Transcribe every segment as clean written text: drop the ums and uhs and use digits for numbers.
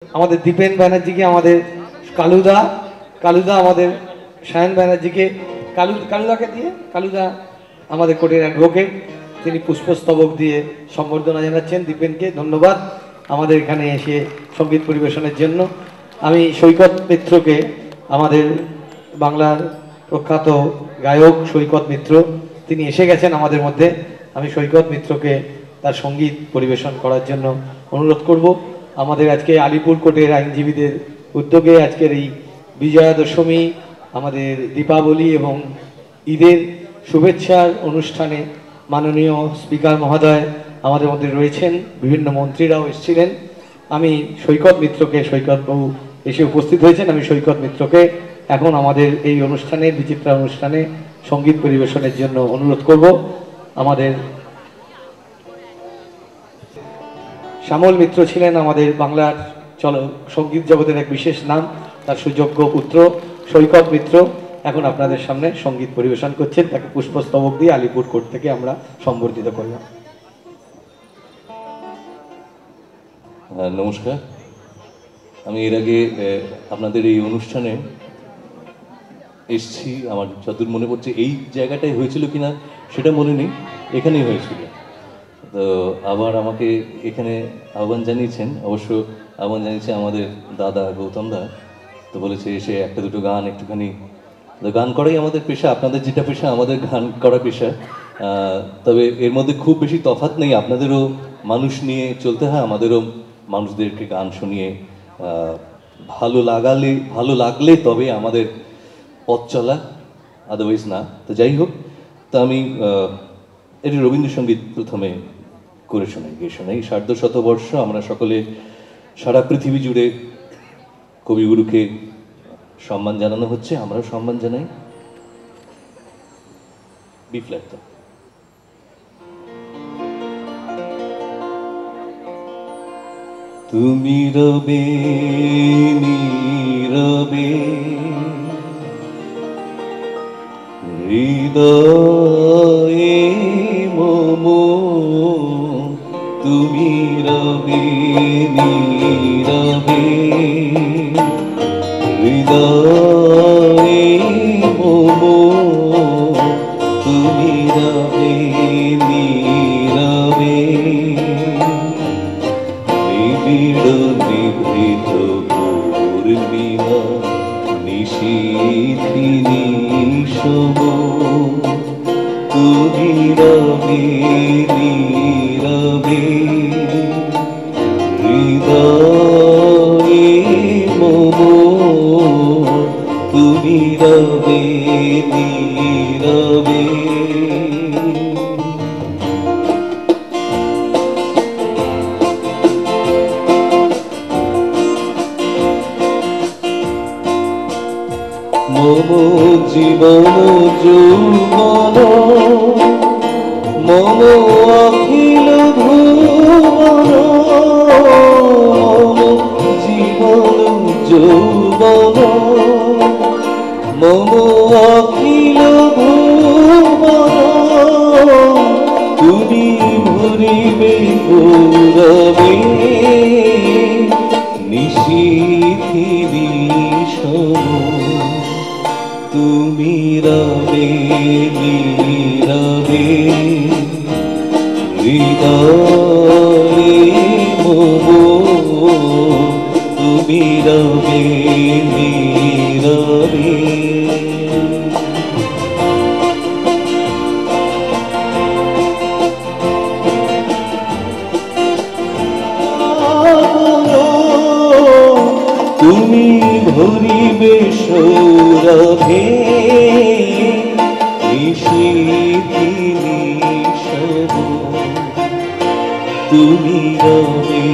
আমাদের দীপেন ব্যানার্জিকে, আমাদের কালুদা কালুদা আমাদের সায়ন ব্যানার্জিকে, কালুদাকে দিয়ে, কালুদা আমাদের কোর্টের অ্যাডভোকেট, তিনি পুষ্পস্তবক দিয়ে সম্বর্ধনা জানাচ্ছেন দীপেনকে। ধন্যবাদ আমাদের এখানে এসে সঙ্গীত পরিবেশনের জন্য। আমি সৈকত মিত্রকে, আমাদের বাংলার প্রখ্যাত গায়ক সৈকত মিত্র, তিনি এসে গেছেন আমাদের মধ্যে। আমি সৈকত মিত্রকে তার সঙ্গীত পরিবেশন করার জন্য অনুরোধ করব। আমাদের আজকে আলিপুর কোর্টের আইনজীবীদের উদ্যোগে আজকের এই বিজয়া দশমী, আমাদের দীপাবলি এবং ঈদের শুভেচ্ছার অনুষ্ঠানে মাননীয় স্পিকার মহোদয় আমাদের মধ্যে রয়েছেন, বিভিন্ন মন্ত্রীরাও এসেছিলেন। আমি সৈকত মিত্রকে, সৈকতবাবু এসে উপস্থিত হয়েছেন, আমি সৈকত মিত্রকে এখন আমাদের এই অনুষ্ঠানে, বিচিত্রা অনুষ্ঠানে সঙ্গীত পরিবেশনের জন্য অনুরোধ করব। আমাদের শ্যামল মিত্র ছিলেন আমাদের বাংলার সঙ্গীত জগতের এক বিশেষ নাম, তার সুযোগ্য পুত্র সৈকত মিত্র এখন আপনাদের সামনে সঙ্গীত পরিবেশন করছেন। তাকে পুষ্পস্তবক দিয়ে আলিপুর কোর্ট থেকে আমরা সম্বর্ধিত করলাম। নমস্কার। আমি এর আগে আপনাদের এই অনুষ্ঠানে এসছি, আমার যতদূর মনে পড়ছে এই জায়গাটাই হয়েছিল কিনা সেটা মনে নেই, এখানেই হয়েছিল। তো আবার আমাকে এখানে আহ্বান জানিয়েছেন, অবশ্য আহ্বান জানিয়েছে আমাদের দাদা গৌতম দা। তো বলেছে এসে একটা দুটো গান একটুখানি, গান করাই আমাদের পেশা, আপনাদের যেটা পেশা আমাদের গান করা পেশা। তবে এর মধ্যে খুব বেশি তফাৎ নেই, আপনাদেরও মানুষ নিয়ে চলতে হয়, আমাদেরও মানুষদেরকে গান শুনিয়ে ভালো লাগলে তবে আমাদের পথ চলা, আদারওয়াইজ না। তো যাই হোক, তো আমি এটি রবীন্দ্রসঙ্গীত প্রথমে করে গিয়ে শোনাই। সার্ধশতবর্ষ আমরা সকলে, সারা পৃথিবী জুড়ে কবিগুরুকে সম্মান জানানো হচ্ছে, আমরাও সম্মান জানাই। B flat. তুমি রবে নীরবে হৃদয়ে মম, তুমি রবে নীরবে হৃদয়ে মম, তুমি রবে নীরবে নিবিড় নিভৃত পূর্ণিমা নিশীথি নিশম, তুমি রবে নীরবে হৃদয়ে মম, তুমি রবে নীরবে। মম জীবন যৌবন, মম অখিল ভুবন, মম জীবন যৌবন, মম অখিল ভুবন, তুমি ভরিবে গৌরবে নিশীথি নিশম, তুমি রবে নীরবে হৃদয়ে মম, তুমি রবে নীরবে। তুমি ভরিবে সৌরভে নিশীথি নিশম, তুমি রবে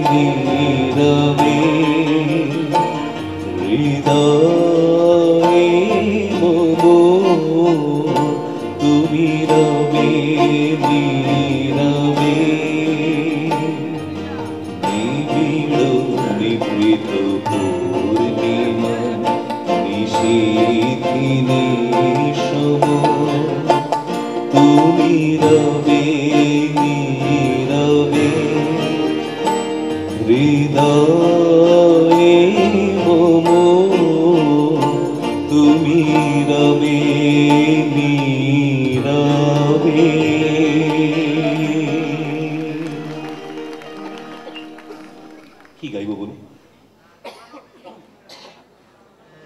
নীরবে হৃদয়ে মম, তুমি রবে নীরবে নিবিড় নিভৃত পূর্ণিমা নিশীথি নিশম, তুমি রবে নীরবে হৃদয়ে মম তুমি রবে নীরবে। কি গাইব বলুন?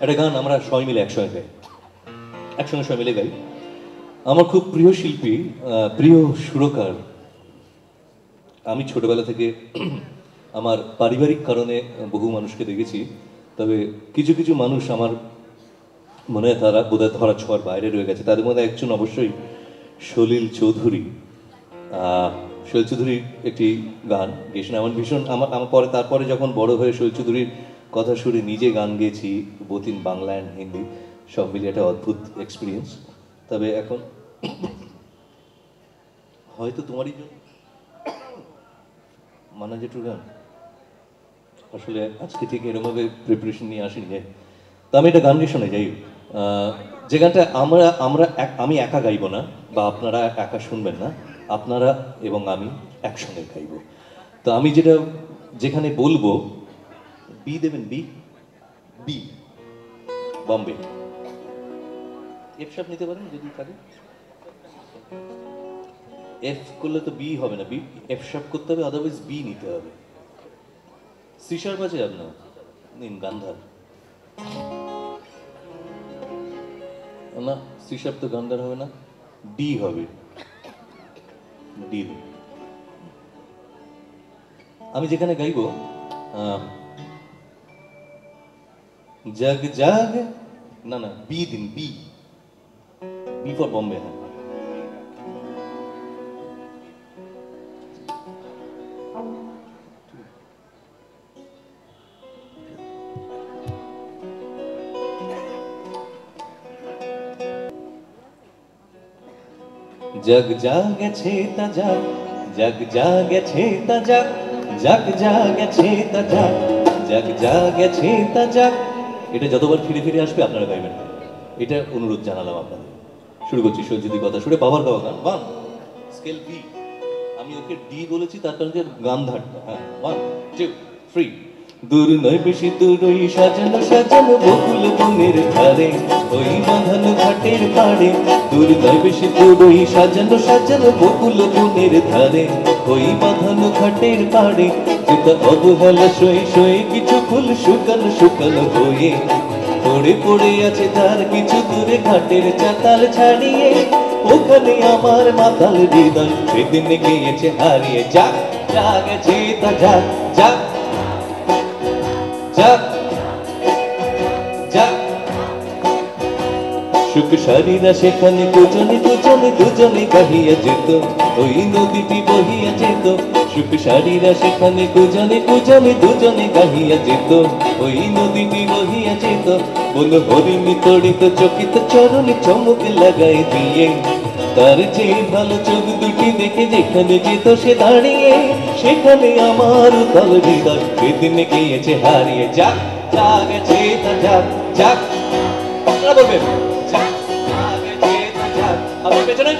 একটা গান আমরা সবাই মিলে একসঙ্গে সবাই মিলে গাই। আমার খুব প্রিয় শিল্পী, প্রিয় সুরকার। আমি ছোটবেলা থেকে আমার পারিবারিক কারণে বহু মানুষকে দেখেছি, তবে কিছু কিছু মানুষ আমার মনে হয় তারা বোধহয় ধরা ছোঁয়ার বাইরে রয়ে গেছে। তাদের মধ্যে একজন অবশ্যই সলিল চৌধুরী। সলিল চৌধুরীর একটি গান গেয়েছেন আমার ভীষণ, আমার পরে তারপরে যখন বড় হয়ে সলিল চৌধুরীর কথা শুনে নিজে গান গেয়েছি, both in Bangla and Hindi, সব মিলিয়ে একটা অদ্ভুত এক্সপিরিয়েন্স। তবে এখন হয়তো তোমারই জন্য মানা জেঠুর গান আসলে আজকে ঠিক এরকমভাবে প্রিপারেশন নিয়ে আসিনি। তো আমি একটা গান গিয়ে শোনাই যাই, যে গানটা আমি একা গাইব না, বা আপনারা একা শুনবেন না, আপনারা এবং আমি একসঙ্গে গাইব। তো আমি যেখানে বলবো, বি দেবেন, B B Bombay, F sharp নিতে পারেন যদি থাকে। এফ করলে তো বি হবে না, বি এফ শার্প করতে হবে, আদারওয়াইজ বি নিতে হবে। সি শার্প আছে আপনার, নিন গান্ধার। না, সি শার্প তো গান্ধার হবে না, ডি হবে, ডি। আমি যেখানে গাইব, জাগ জাগ, না না বি দিন, বি বি ফর বম্বে। হ্যাঁ, जग जागे छेता जाग, जग जागे छेता जाग, जग जागे छेता जाग, जग जागे छेता जाग। এটা যতবার ফিরে ফিরে আসবে আপনারা গাইবেন, এটা অনুরোধ জানালাম আপনাদের। শুরু করছি সৈয়দি কথা শুনে বাবার গাওয়া গান। ওয়ান স্কেল বি, আমি ওকে ডি বলেছি তার কারণে গান ধারটা। হ্যাঁ, 1 2 3। দূর নয় বেশি দূর ওই সাজানো সাজানো বকুল বনের ধারে, ওই বাঁধানো ঘাটের পাড়ে। দূর নয় বেশি দূর ওই সাজানো সাজানো বকুল বনের ধারে, ওই বাঁধানো ঘাটের পাড়ে। যেটা অবহেলা শোয়ে শোয়ে কিছু ফুল শুকানো শুকানো হয়ে পড়ে পড়ে আছে তার কিছু দূরে ঘাটের চাতাল ছাড়িয়ে। ওখানে আমার মাতাল হৃদয় সেদিন গিয়েছে হারিয়ে। যাক জাগেছে তা যাক, যাক যাক যাক। সুখ সারিরা সেখানে দুজনে দুজনে দুজনে গাহিয়া যেত, ওই নদীটি বহিয়া যেত। সুখ সারিরা সেখানে দুজনে দুজনে দুজনে গাহিয়া যেত, ওই নদীটি বহিয়া যেত। বল হরিণী তড়িত চকিত চরণে চমক লাগাই দিয়ে, তার যে ভালো চোখ দুটি দেখে যেখানে যেত সে দাঁড়িয়ে। সেখানে আমার উতল হৃদয় সেদিন গিয়েছে হারিয়ে। যাক জাগেছে তা যাক, যাক আপনারা বলবেন, যাক জাগেছে তা যাক। আপনার পেছনে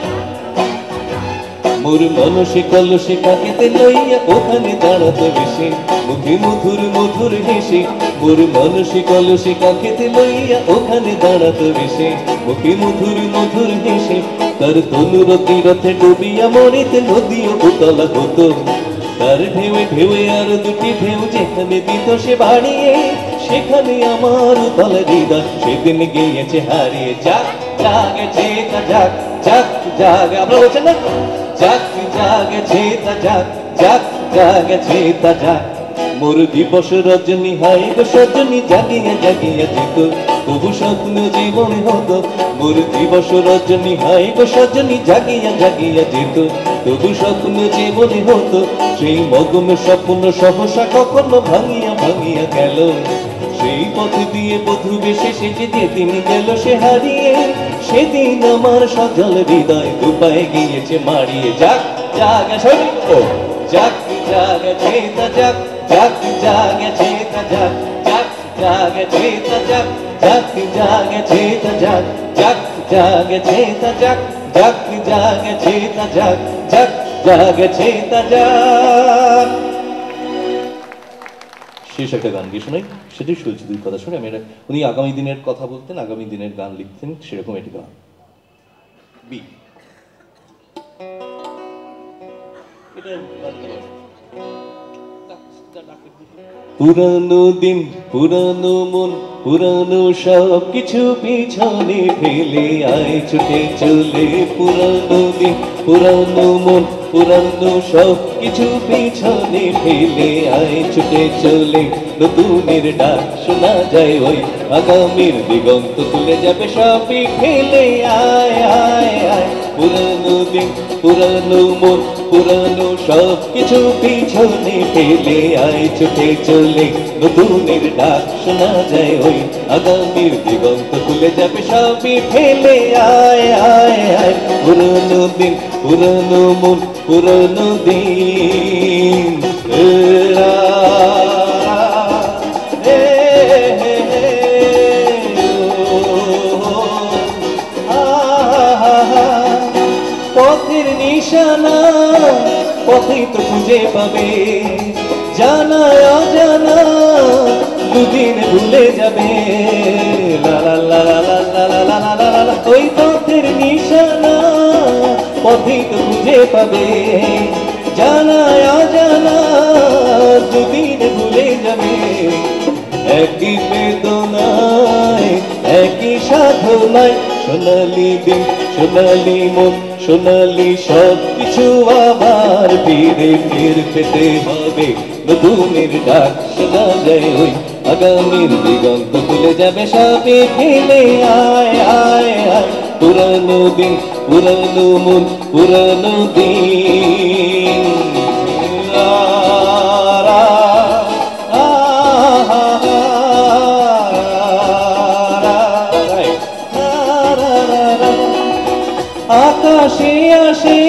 মোর মানসে কলসে কাকেতে লইয়া ওখানে দাঁড়াতো বেশি, মুখে মধুর মধুর হেসে। মোর মানসে কলসে কাকেতে লইয়া ওখানে দাঁড়াতো বেশি, মুখে মধুর মধুর হেসে। তার তনুরতি রথে ডুবিয়া মরিতে নদীও উতলা হতো, তার ঢেউে ঢেউে আর দুটি ঢেউ যেখানে দিত সে বাড়িয়ে। সেখানে আমার উতল হৃদয় সেদিন গিয়েছে হারিয়ে। যাক জাগেছে তা যাক, যাক জাগ। আপনারা বলছেন না, যাক জাগেছে তা যাক, যাক জাগেছে তা যাক। মোর দিবস রজনী হাই গো সজনী জাগিয়া জাগিয়া যেত, তবু স্বপ্ন জীবনে হতো। মোর দিবস রজনী হাই গো সজনী জাগিয়া জাগিয়া যেত, তবু স্বপ্ন জীবনে হতো। সেই মগ্ন স্বপ্ন সহসা কখনো ভাঙিয়া ভাঙিয়া গেল, সেই পথ দিয়ে বধূ বেশে সেজে যেদিন গেল সে হারিয়ে। সেদিন আমার সজল হৃদয় দুপায়ে গিয়েছে মারিয়ে। যাক জাগেছে, ও যাক জাগেছে তা যাক, যাক জাগেছে তা যাক, যাক জাগেছে তা যাক, যাক জাগেছে তা যাক, যাক জাগেছে তা যাক, যাক জাগেছে তা যাক, যাক জাগেছে তা যাক। শেষ একটা গান গিয়ে শোনাই, সেটাই শৈলচিত্রের কথা শুনে আমি উনি আগামী দিনের কথা বলতেন, আগামী দিনের গান লিখতেন, সেরকম একটি গান। বি পুরানো দিন, পুরানো মন, পুরানো সব কিছু পিছনে ফেলে আয় ছুটে চলে। পুরানো দিন, পুরানো মন, পুরানো সব কিছু পিছনে ফেলে আয় ছুটে চলে। নতুনের ডাক শোনা যায় ওই, আগামীর দিগন্ত তুলে যাবে সবই ফেলে আয় আয় আয়। পুরানো দিন, পুরানো মন, পুরানো সব কিছু পিছনে ফেলে আয় ছুটে চলে। নতুনের ডাক শোনা যায় ওই, আগামীর দিগন্ত খুলে যাবে সবই ফেলে আয় আয় আয়। পুরানো দিন, পুরানো মন, পুরানো দিন। পথের নিশানা পথেই তো খুঁজে পাবে, জানা অজানা দুদিন ভুলে যাবে। লা লা লা লা লা লা লা লা লা লা লা। ওই পথের নিশানা পথেই তো খুঁজে পাবে, জানা অজানা দুদিন ভুলে যাবে। একই বেদনায় একই সাধনায়, সোনালি দিন, সোনালি মন, সোনালি সব কিছু আবার ফিরে পেতে হবে। নতুনের ডাক শোনা যায় ওই, আগামীর দিগন্ত তুলে যাবে সবই ফেলে আয় আয় আয়। পুরানো দিন, পুরানো মন, পুরানো দিন। আকাশে আসে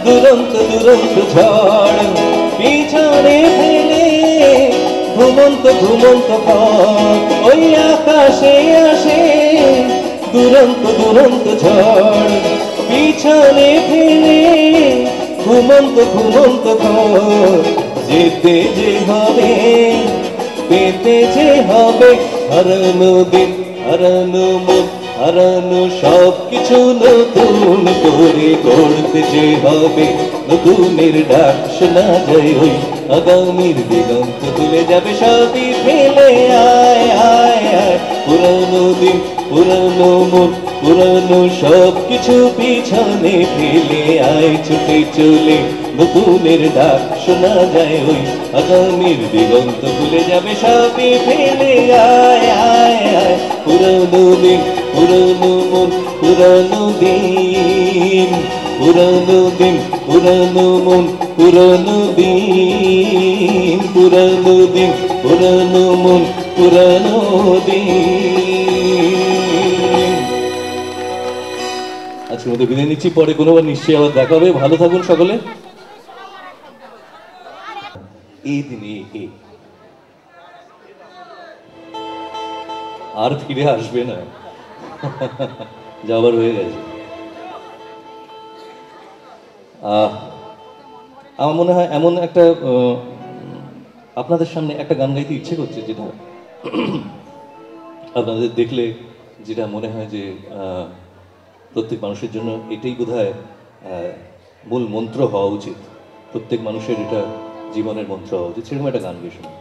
দুরন্ত দুরন্ত ঝড়, পিছনে ফেলে ঘুমন্ত ঘুমন্ত পথ। ওই আকাশে আসে দুরন্ত দুরন্ত ঝড়, পিছনে ফেলে ঘুমন্ত ঘুমন্ত পথ। যেতে যে হবে, পেতে যে হবে, হারানো দিন, হারানো মন, হারানো সব কিছু নতুন করে গড়তে যে হবে। নতুনের ডাক শোনা যায় ওই, আগামীর দিগন্ত তুলে যাবে সবই ফেলে আয় আয় আয়। পুরানো দিন, পুরানো মন, পুরানো সব কিছু পিছনে ফেলে আয় ছুটে চলে। নতুনের ডাক শোনা যায় ওই, আগামীর দিগন্ত তুলে যাবে সবই ফেলে আয় আয় আয়। পুরানো দিন, পুরানো মন, পুরানো দিন। পুরানো দিন, পুরানো মন, পুরানো দিন। পুরানো দিন, পুরানো মন, পুরানো দিন। আজকের মধ্যে বিদায় নিচ্ছি, পরে কোনোবার নিশ্চয়ই আবার দেখা হবে। ভালো থাকুন সকলে। এই দিনে আর ফিরে আসবে না, যাবার হয়ে গেছে। আমার মনে হয় এমন একটা আপনাদের সামনে একটা গান গাইতে ইচ্ছে করছে, যেটা আপনাদের দেখলে যেটা মনে হয় যে প্রত্যেক মানুষের জন্য এটাই বোধহয় মূল মন্ত্র হওয়া উচিত। প্রত্যেক মানুষের এটা জীবনের মন্ত্র হওয়া উচিত। সেরকম একটা গান গিয়ে শুনি।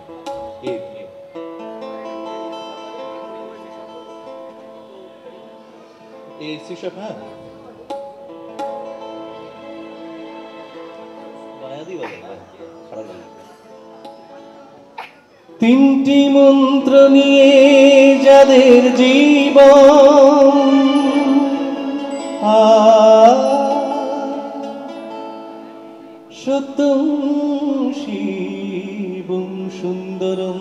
হ্যাঁ, তিনটি মন্ত্র নিয়ে যাদের জীবন, সত্যম শিবম সুন্দরম।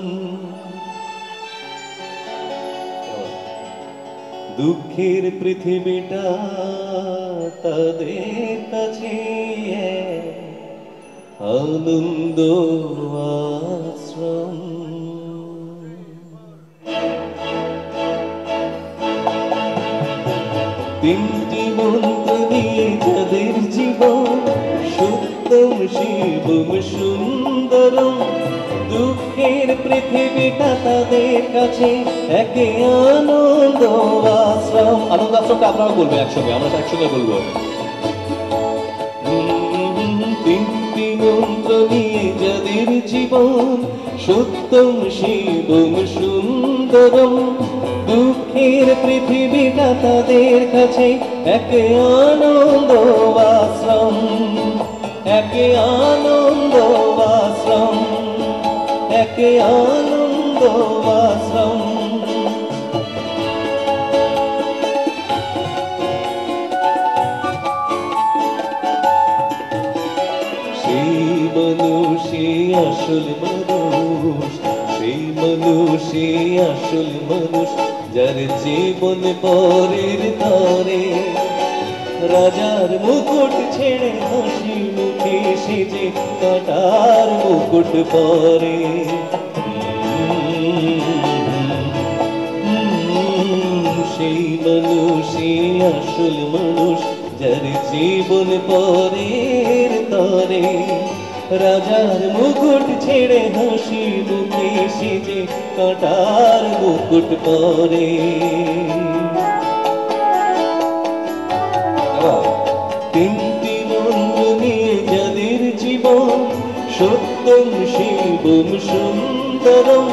দুঃখের পৃথিবীটা তাদের কাছে আনন্দ আশ্রম। তিনটি মন্ত্র নিয়ে যাদের জীবন, সত্যম শিবম সুন্দরম, দুঃখের পৃথিবীটা তাদের কাছে একে আনন্দ আশ্রম। আনন্দ আশ্রমটা আপনারা বলবেন একসঙ্গে, আমরা একসঙ্গে বলবো। তিনটি মন্ত্র নিয়ে যাদের জীবন, সত্যম শিবম সুন্দরম, দুঃখের পৃথিবীটা তাদের কাছে একে আনন্দ আশ্রম, একে আনন্দ আশ্রম, একে আনন্দ আশ্রম। সেই মানুষই আসল মানুষ, সেই মানুষই আসল মানুষ, যার জীবন পরের তরে, রাজার মুকুট ছেড়ে হাসি মুখে সেজে কাটার মুকুট পরে। সেই মানুষই আসল মানুষ, যার জীবন পরের তরে, রাজার মুকুট ছেড়ে হাসি মুখে সেজে কাটার মুকুট পরে। তিনটি মন্ত্র নিয়ে যাদের জীবন, সত্যম শিবম সুন্দরম,